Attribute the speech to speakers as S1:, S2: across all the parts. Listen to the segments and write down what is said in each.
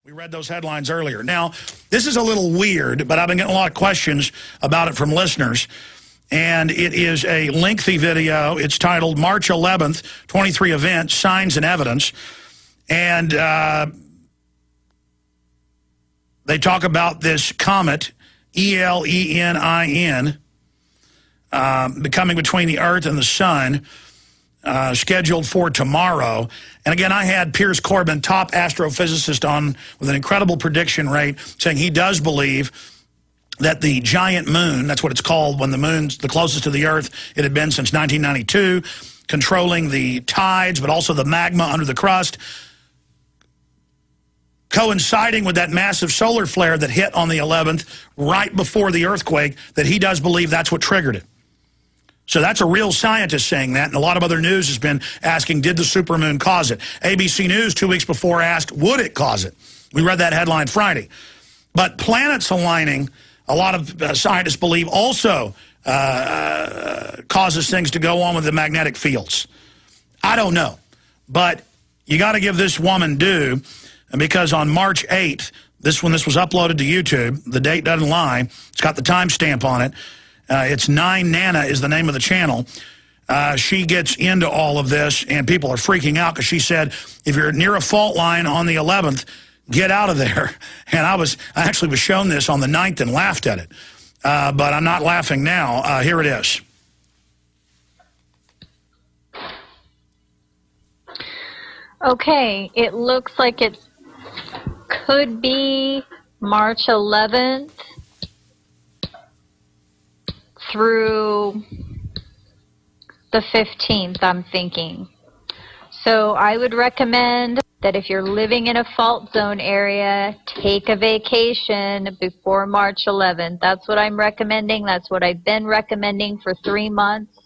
S1: We read those headlines earlier. Now, this is a little weird, but I've been getting a lot of questions about it from listeners. And it is a lengthy video. It's titled March 11th, 23 Events, Signs and Evidence. And they talk about this comet, ELENIN, becoming between the Earth and the Sun, scheduled for tomorrow. And again, I had Piers Corbin, top astrophysicist, on with an incredible prediction rate, saying he does believe that the giant moon, that's what it's called when the moon's the closest to the Earth it had been since 1992, controlling the tides, but also the magma under the crust, coinciding with that massive solar flare that hit on the 11th, right before the earthquake, that he does believe that's what triggered it. So that's a real scientist saying that, and a lot of other news has been asking, did the supermoon cause it? ABC News 2 weeks before asked, would it cause it? We read that headline Friday. But planets aligning, a lot of scientists believe, also causes things to go on with the magnetic fields. I don't know. But you got to give this woman due, because on March 8th, when this was uploaded to YouTube, the date doesn't lie, it's got the timestamp on it, it's 9 Nana is the name of the channel. She gets into all of this, and people are freaking out because she said, if you're near a fault line on the 11th, get out of there. And I actually was shown this on the 9th and laughed at it. But I'm not laughing now. Here it is.
S2: Okay, it looks like it could be March 11th through the 15th, I'm thinking. So I would recommend that if you're living in a fault zone area, take a vacation before March 11th. That's what I'm recommending. That's what I've been recommending for 3 months.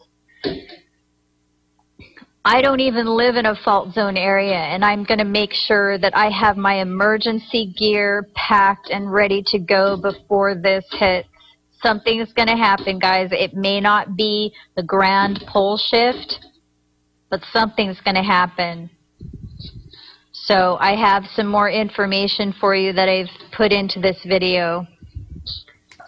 S2: I don't even live in a fault zone area, and I'm going to make sure that I have my emergency gear packed and ready to go before this hits. Something's going to happen, guys. It may not be the grand pole shift, but something's going to happen. So I have some more information for you that I've put into this video.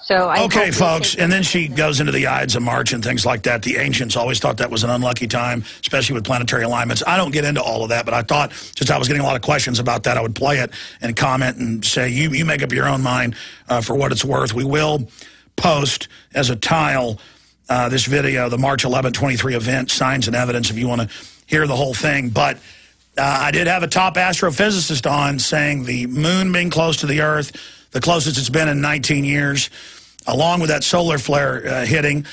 S2: So okay,
S1: folks, and then she goes into the Ides of March and things like that. The ancients always thought that was an unlucky time, especially with planetary alignments. I don't get into all of that, but I thought, since I was getting a lot of questions about that, I would play it and comment and say, you make up your own mind for what it's worth. We will post as a tile this video, the March 11, 23 event, Signs and Evidence, if you want to hear the whole thing. But I did have a top astrophysicist on saying the moon being close to the Earth, the closest it's been in 19 years, along with that solar flare hitting,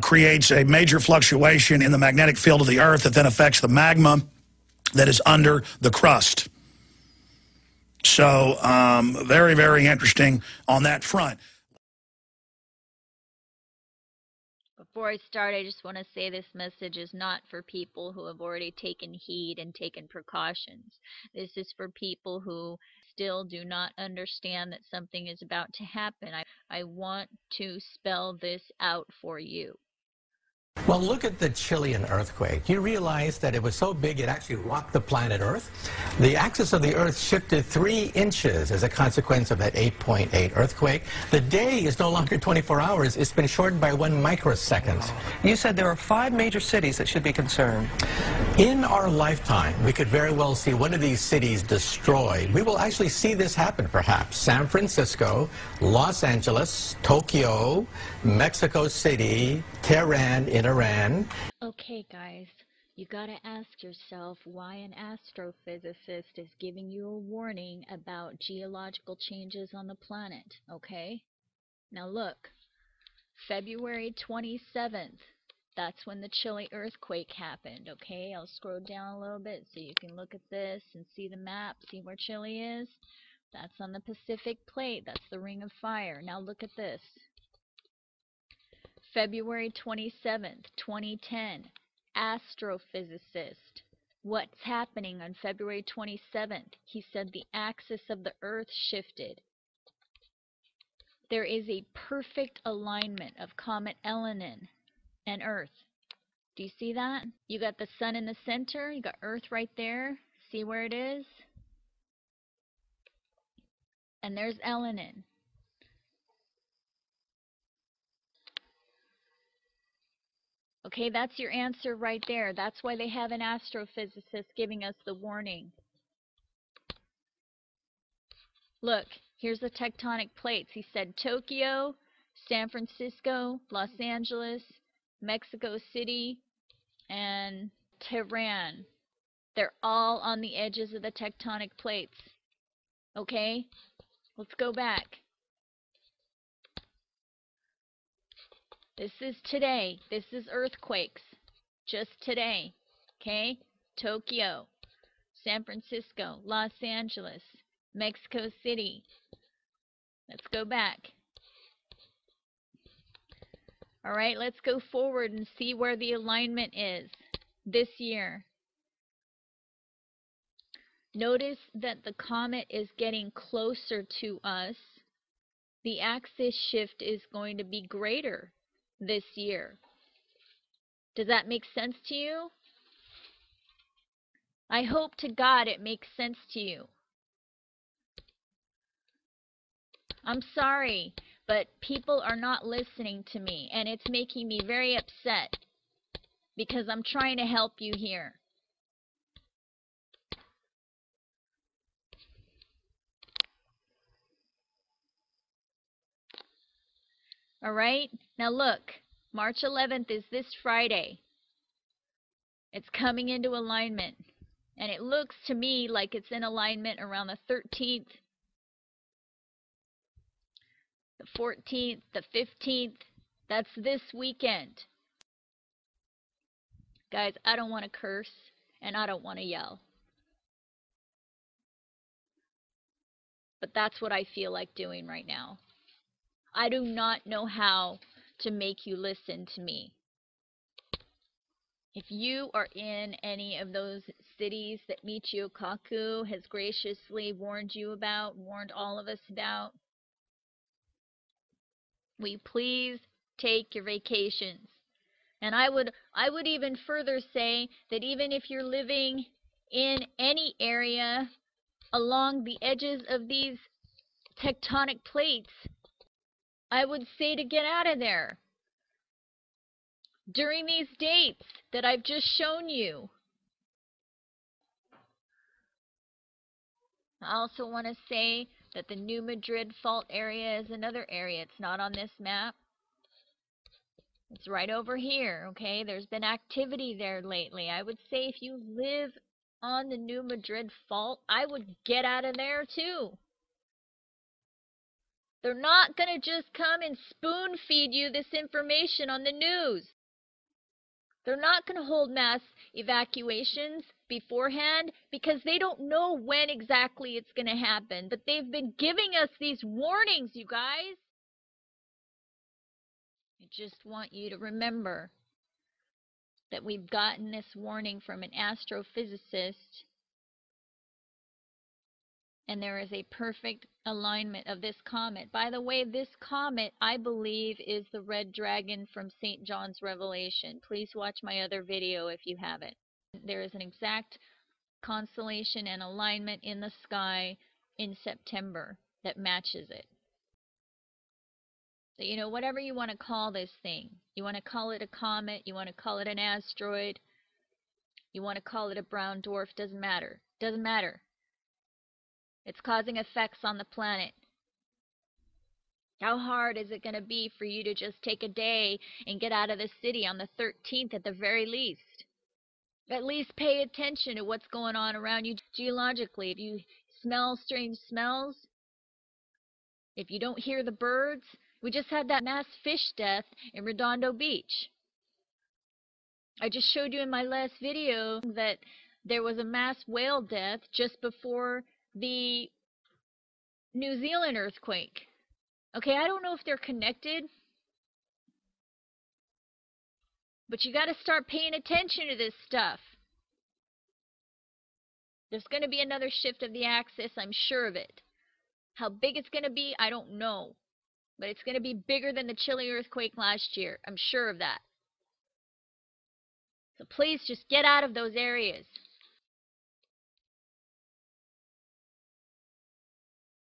S1: creates a major fluctuation in the magnetic field of the Earth that then affects the magma that is under the crust. So very, very interesting on that front.
S2: Before I start, I just want to say this message is not for people who have already taken heed and taken precautions. This is for people who still do not understand that something is about to happen. I want to spell this out for you.
S3: Well, look at the Chilean earthquake. You realize that it was so big it actually rocked the planet Earth? The axis of the Earth shifted 3 inches as a consequence of that 8.8 earthquake. The day is no longer 24 hours. It's been shortened by 1 microsecond.
S4: You said there are 5 major cities that should be concerned.
S3: In our lifetime, we could very well see one of these cities destroyed. We will actually see this happen, perhaps. San Francisco, Los Angeles, Tokyo, Mexico City, Tehran in Iran.
S2: Okay, guys, you gotta ask yourself why an astrophysicist is giving you a warning about geological changes on the planet, okay? Now look, February 27th, that's when the Chile earthquake happened, okay? I'll scroll down a little bit so you can look at this and see the map, see where Chile is. That's on the Pacific plate, that's the Ring of Fire. Now look at this. February 27th, 2010, astrophysicist. What's happening on February 27th? He said the axis of the Earth shifted. There is a perfect alignment of Comet Elenin and Earth. Do you see that? You got the sun in the center, you got Earth right there. See where it is? And there's Elenin. Okay, that's your answer right there. That's why they have an astrophysicist giving us the warning. Look, here's the tectonic plates. He said Tokyo, San Francisco, Los Angeles, Mexico City, and Tehran. They're all on the edges of the tectonic plates. Okay? Let's go back. This is today. This is earthquakes. Just today. Okay? Tokyo, San Francisco, Los Angeles, Mexico City. Let's go back. Alright, let's go forward and see where the alignment is this year. Notice that the comet is getting closer to us. The axis shift is going to be greater this year. Does that make sense to you? I hope to God it makes sense to you. I'm sorry, but people are not listening to me, and it's making me very upset because I'm trying to help you here. All right? Now look, March 11th is this Friday. It's coming into alignment. And it looks to me like it's in alignment around the 13th, the 14th, the 15th. That's this weekend. Guys, I don't want to curse and I don't want to yell. But that's what I feel like doing right now. I do not know how to make you listen to me. If you are in any of those cities that Michio Kaku has graciously warned you about, warned all of us about, will you please take your vacations? And I would even further say that even if you're living in any area along the edges of these tectonic plates, I would say to get out of there during these dates that I've just shown you. I also want to say that the New Madrid fault area is another area. It's not on this map. It's right over here, okay? There's been activity there lately. I would say if you live on the New Madrid fault, I would get out of there too. They're not going to just come and spoon feed you this information on the news. They're not going to hold mass evacuations beforehand because they don't know when exactly it's going to happen. But they've been giving us these warnings, you guys. I just want you to remember that we've gotten this warning from an astrophysicist, and there is a perfect alignment of this comet. By the way, this comet, I believe, is the red dragon from St. John's Revelation. Please watch my other video if you haven't. There is an exact constellation and alignment in the sky in September that matches it. So, you know, whatever you want to call this thing, you want to call it a comet, you want to call it an asteroid, you want to call it a brown dwarf, doesn't matter. Doesn't matter. It's causing effects on the planet. How hard is it going to be for you to just take a day and get out of the city on the 13th at the very least? At least pay attention to what's going on around you geologically. If you smell strange smells, if you don't hear the birds. We just had that mass fish death in Redondo Beach. I just showed you in my last video that there was a mass whale death just before the New Zealand earthquake. Okay, I don't know if they're connected, but you got to start paying attention to this stuff. There's going to be another shift of the axis, I'm sure of it. How big it's going to be, I don't know. But it's going to be bigger than the Chile earthquake last year. I'm sure of that. So please just get out of those areas.